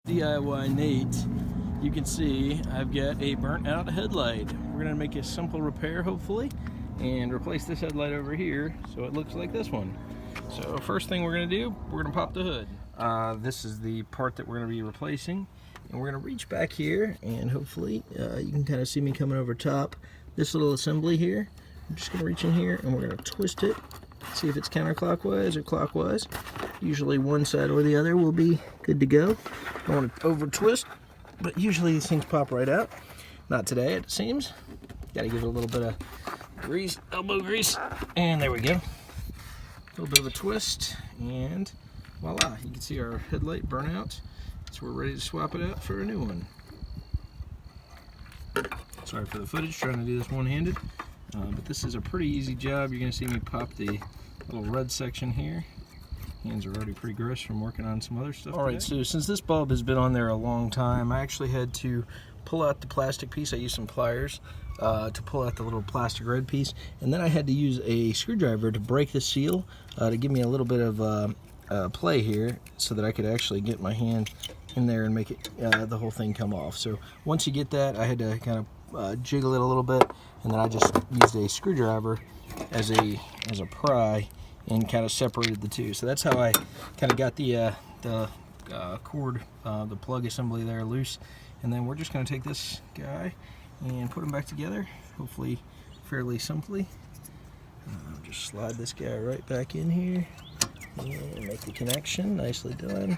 DIYNate, you can see I've got a burnt out headlight. We're going to make a simple repair hopefully and replace this headlight over here so it looks like this one. So first thing we're going to do, we're going to pop the hood. This is the part that we're going to be replacing, and we're going to reach back here and hopefully you can kind of see me coming over top this little assembly here. I'm just going to reach in here and we're going to twist it, see if it's counterclockwise or clockwise. Usually one side or the other will be good to go. Don't want to over twist, but usually these things pop right out. Not today, it seems. Got to give it a little bit of grease, elbow grease, and there we go. A little bit of a twist, and voila, you can see our headlight burnout. So we're ready to swap it out for a new one. Sorry for the footage, trying to do this one-handed, but this is a pretty easy job. You're going to see me pop the little red section here. Hands are already pretty gross from working on some other stuff. Alright, so since this bulb has been on there a long time, I actually had to pull out the plastic piece. I used some pliers to pull out the little plastic red piece, and then I had to use a screwdriver to break the seal to give me a little bit of play here so that I could actually get my hand in there and make it the whole thing come off. So once you get that, I had to kind of jiggle it a little bit, and then I just used a screwdriver as a pry and kind of separated the two. So that's how I kind of got the cord, the plug assembly there loose. And then we're just going to take this guy and put him back together, hopefully fairly simply. Just slide this guy right back in here and make the connection. Nicely done.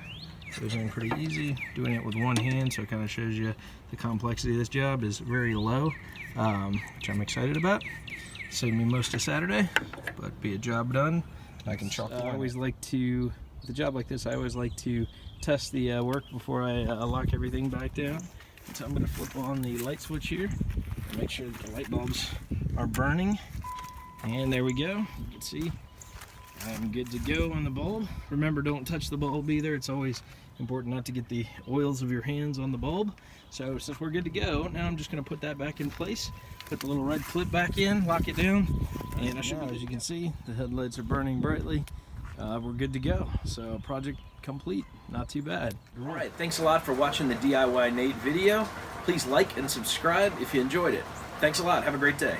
Goes in pretty easy. Doing it with one hand, so it kind of shows you the complexity of this job is very low, which I'm excited about. Saved me most of Saturday, but be a job done. I can chalk. I always like to, with a job like this, I always like to test the work before I lock everything back down. So I'm going to flip on the light switch here and make sure that the light bulbs are burning. And there we go. You can see I'm good to go on the bulb. Remember, don't touch the bulb either. It's always important not to get the oils of your hands on the bulb. So since we're good to go, now I'm just going to put that back in place. Put the little red clip back in, lock it down, and as you can see, the headlights are burning brightly. We're good to go. So project complete. Not too bad. All right, thanks a lot for watching the DIYNate video. Please like and subscribe if you enjoyed it. Thanks a lot. Have a great day.